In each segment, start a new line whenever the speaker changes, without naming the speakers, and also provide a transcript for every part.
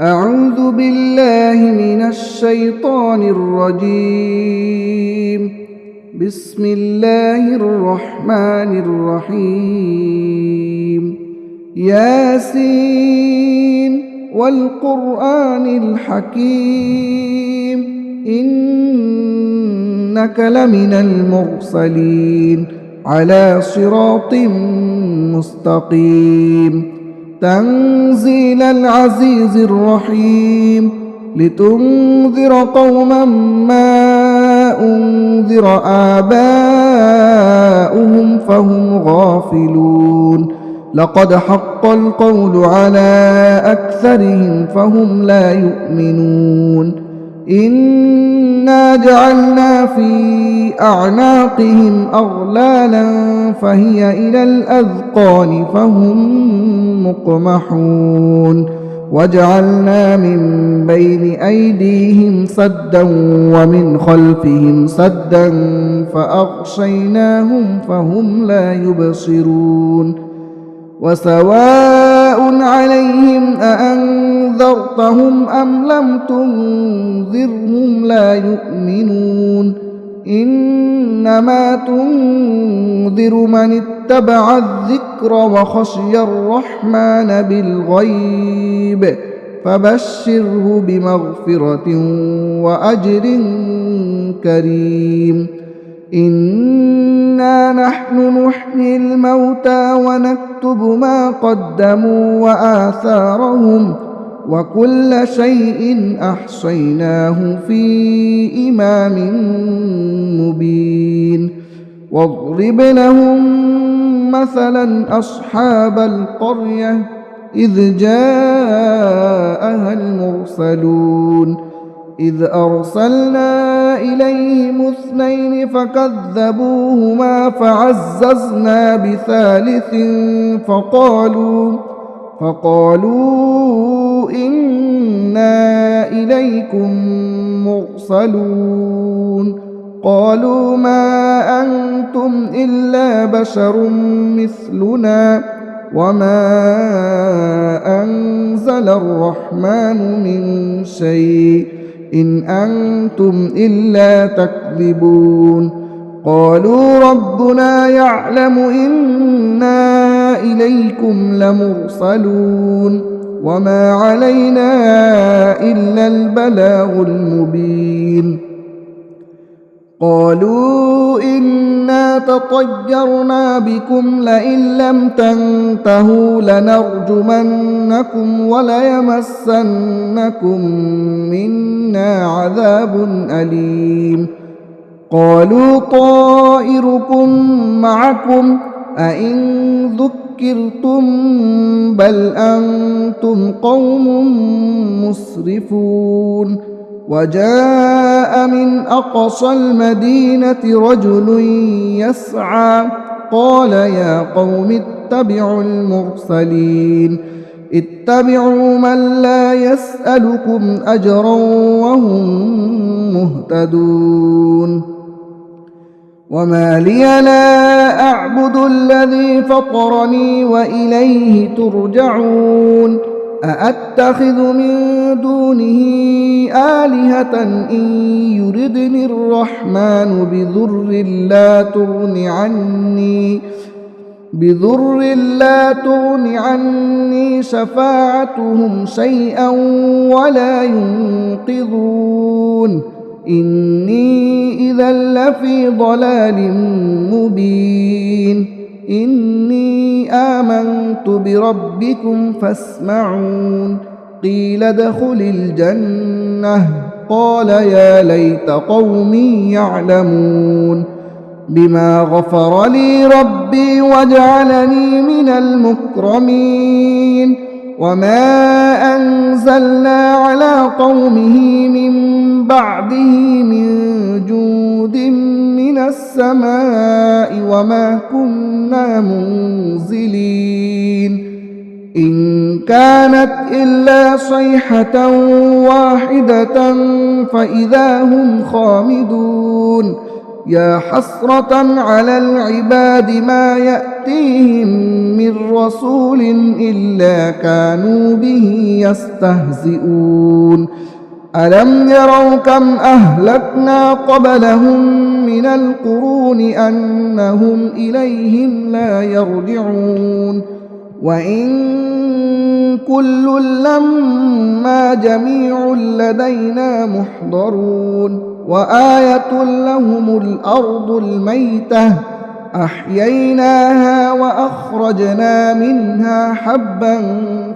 أعوذ بالله من الشيطان الرجيم. بسم الله الرحمن الرحيم. ياسين والقرآن الحكيم إنك لمن المرسلين على صراط مستقيم. تنزيل العزيز الرحيم لتنذر قوما ما أنذر آباؤهم فهم غافلون. لقد حق القول على أكثرهم فهم لا يؤمنون. إنا جعلنا في أعناقهم أغلالا فهي إلى الأذقان فهم مقمحون. وجعلنا من بين أيديهم سدا ومن خلفهم سدا فأغشيناهم فهم لا يبصرون. وسواء عليهم أأنذرتهم أم لم تنذرهم لا يؤمنون. إنما تنذر من اتبع الذكر وخشي الرحمن بالغيب فبشره بمغفرة وأجر كريم. إنا نحن نحيي الموتى ونكتب ما قدموا وآثارهم وكل شيء أحصيناه في إمام مبين. واضرب لهم مثلا أصحاب القرية إذ جاءها المرسلون إذ أرسلنا إليهم 2 فكذبوهما فعززنا بثالث فقالوا إنا إليكم مرسلون. قالوا ما أنتم إلا بشر مثلنا وما أنزل الرحمن من شيء إن أنتم إلا تكذبون. قالوا ربنا يعلم إنا إليكم لمرسلون وما علينا إلا البلاغ المبين. قالوا إنا تطيرنا بكم لئن لم تنتهوا لنرجمنكم وليمسنكم منا عذاب أليم. قالوا طائركم معكم أئن ذكرتم بل أنتم قوم مسرفون. وجاء من أقصى المدينة رجل يسعى قال يا قوم اتبعوا المرسلين اتبعوا من لا يسألكم أجرا وهم مهتدون. وما لي لا أعبد الذي فطرني وإليه ترجعون. أأتخذ من دونه آلهة إن يردني الرحمن بضر لا تغن عني شفاعتهم شيئا ولا ينقذون. إني إذا لفي ضلال مبين. إني آمنت بربكم فاسمعون. قيل ادخل الجنة قال يا ليت قومي يعلمون بما غفر لي ربي وجعلني من المكرمين. وما أنزلنا على قومه من بعده من جود من السماء وما كنا منزلين. إن كانت إلا صيحة واحدة فإذا هم خامدون. يا حسرة على العباد ما يأتيهم من رسول إلا كانوا به يستهزئون ألم يروا كم أهلكنا قبلهم من القرون أنهم إليهم لا يرجعون وإن كل لما جميع لدينا محضرون وآية لهم الأرض الميتة أحييناها وأخرجنا منها حبا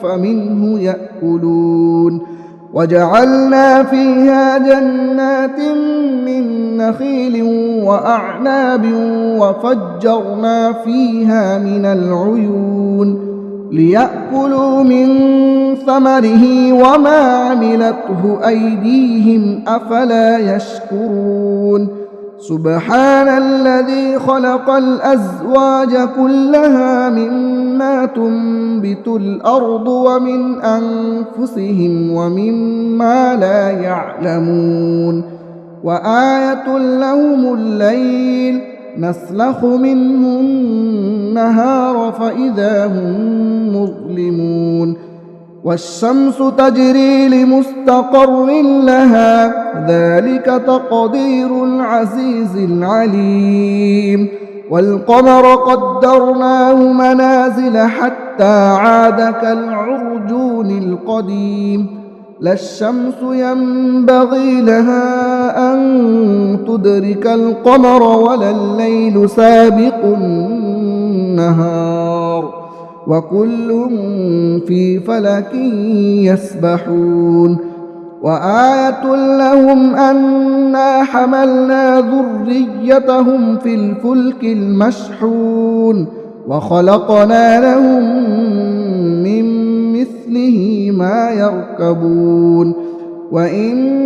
فمنه يأكلون وجعلنا فيها جنات من نخيل وأعناب وفجرنا فيها من العيون ليأكلوا من ثمره وما عملته أيديهم أفلا يشكرون سبحان الذي خلق الأزواج كلها مما تنبت الأرض ومن أنفسهم ومما لا يعلمون وآية لهم الليل نسلخ منه النهار فإذا هم مظلمون والشمس تجري لمستقر لها ذلك تقدير العزيز العليم والقمر قدرناه منازل حتى عاد كالعرجون القديم لا الشمس ينبغي لها أن تدرك القمر ولا الليل سابق النهار وكل في فلك يسبحون وآية لهم أنا حملنا ذريتهم في الفلك المشحون وخلقنا لهم من مثله ما يركبون وإن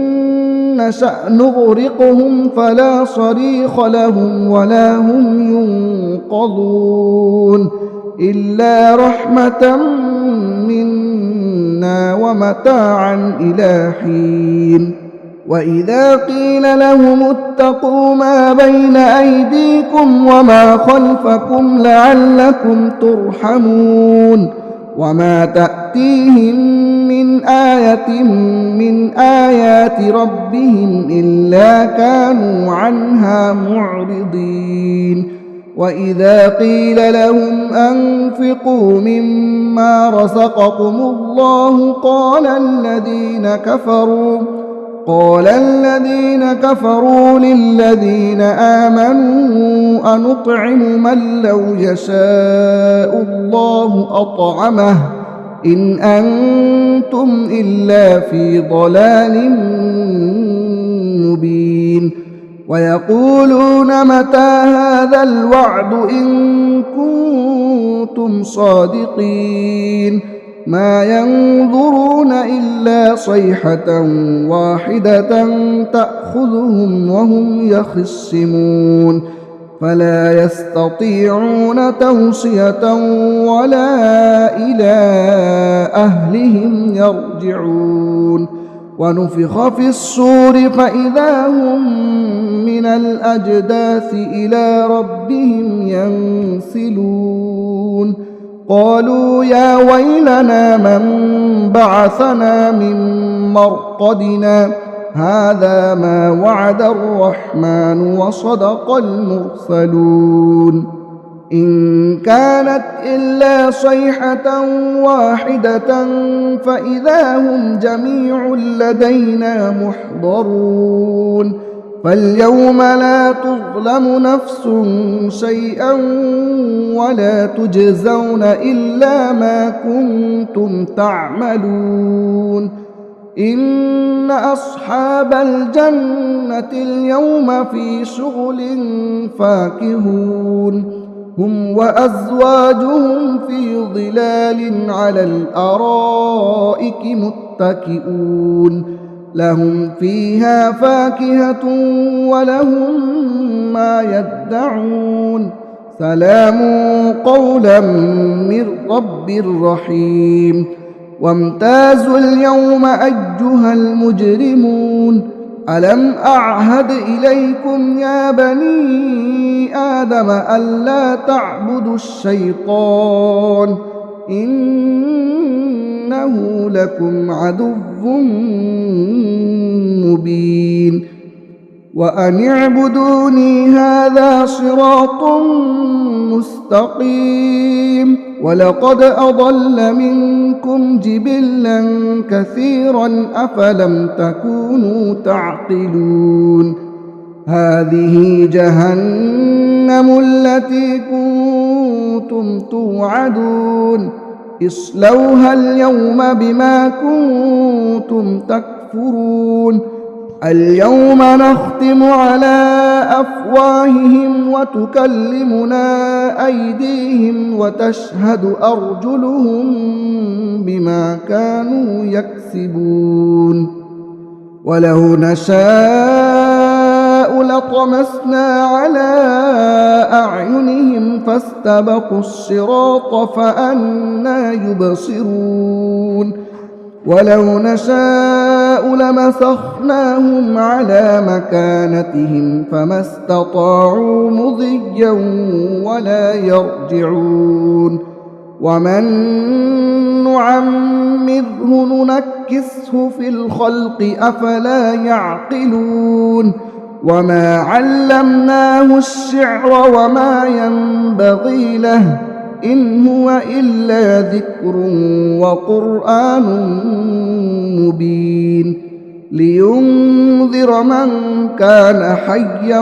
نشأ نغرقهم فلا صريخ لهم ولا هم ينقذون إلا رحمة منا ومتاعا إلى حين وإذا قيل لهم اتقوا ما بين أيديكم وما خلفكم لعلكم ترحمون وما تأتيهم من آية من آيات ربهم إلا كانوا عنها معرضين وإذا قيل لهم أنفقوا مما رزقكم الله قال الذين كفروا للذين آمنوا أنطعم من لو يشاء الله أطعمه إن أنتم إلا في ضلال مبين ويقولون متى هذا الوعد إن كنتم صادقين ما ينظرون إلا صيحة واحدة تأخذهم وهم يخصمون فلا يستطيعون توصية ولا إلى أهلهم يرجعون ونفخ في الصور فإذا هم من الأجداث إلى ربهم ينسلون قالوا يا ويلنا من بعثنا من مرقدنا هذا ما وعد الرحمن وصدق المرسلون إن كانت إلا صيحة واحدة فإذا هم جميع لدينا محضرون فاليوم لا تظلم نفس شيئا ولا تجزون إلا ما كنتم تعملون إن أصحاب الجنة اليوم في شغل فاكهون هم وأزواجهم في ظلال على الأرائك متكئون لهم فيها فاكهة ولهم ما يدعون سلام قولا من رب رحيم وامتازوا اليوم أيها المجرمون ألم أعهد إليكم يا بني آدم ألا تعبدوا الشيطان إنه لكم عدو مبين وأن اعبدوني هذا صراط مستقيم ولقد أضل منكم جبلا كثيرا أفلم تكونوا تعقلون هذه جهنم التي كنتم توعدون اصلوها اليوم بما كنتم تكفرون اليوم نختم على أفواههم وتكلمنا أيديهم وتشهد أرجلهم بما كانوا يكسبون ولو نشاء لطمسنا على أعينهم فاستبقوا الصراط فأنى يبصرون ولو نشاء لمسخناهم على مكانتهم فما استطاعوا مضيا ولا يرجعون ومن نعمره ننكسه في الخلق أفلا يعقلون وما علمناه الشعر وما ينبغي له إن هو إلا ذكر وقرآن مبين لينذر من كان حيا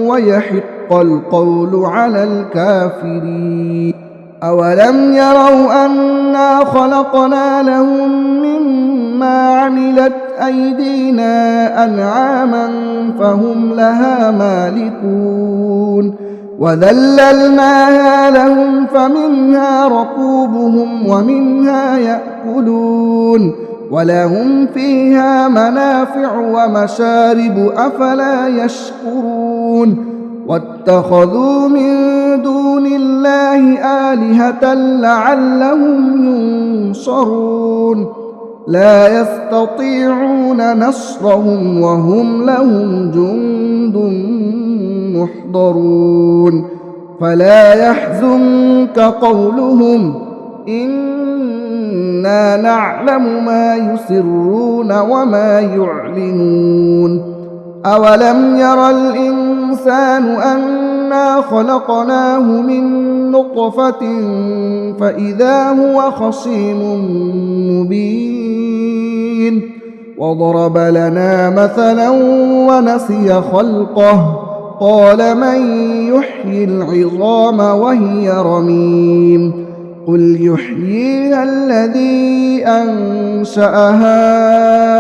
ويحق القول على الكافرين أولم يروا أنا خلقنا لهم مما عملت أيدينا أنعاما فهم لها مالكون وذللناها لهم فمنها ركوبهم ومنها يأكلون ولهم فيها منافع ومشارب أفلا يشكرون واتخذوا من دون الله آلهة لعلهم ينصرون لا يستطيعون نصرهم وهم لهم جند محضرون فلا يحزنك قولهم إنا نعلم ما يسرون وما يعلنون أولم ير الإنسان أنا خلقناه من نطفة فإذا هو خصيم مبين وضرب لنا مثلا ونسي خلقه قال من يحيي العظام وهي رميم قل يحييها الذي أنشأها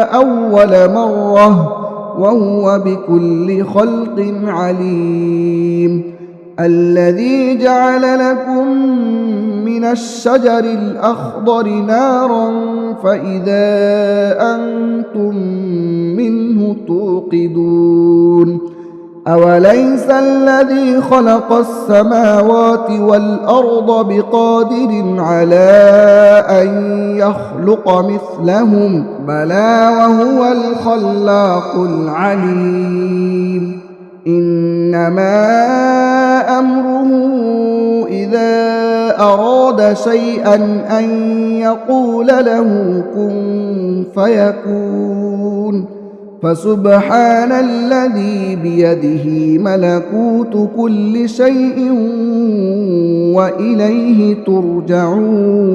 أول مرة وهو بكل خلق عليم الذي جعل لكم من الشجر الأخضر نارا فإذا أنتم منه توقدون أوليس الذي خلق السماوات والأرض بقادر على أن يخلق مثلهم بلى وهو الخلاق العليم إنما أمره إذا أراد شيئا أن يقول له كن فيكون فسبحان الذي بيده ملكوت كل شيء وإليه ترجعون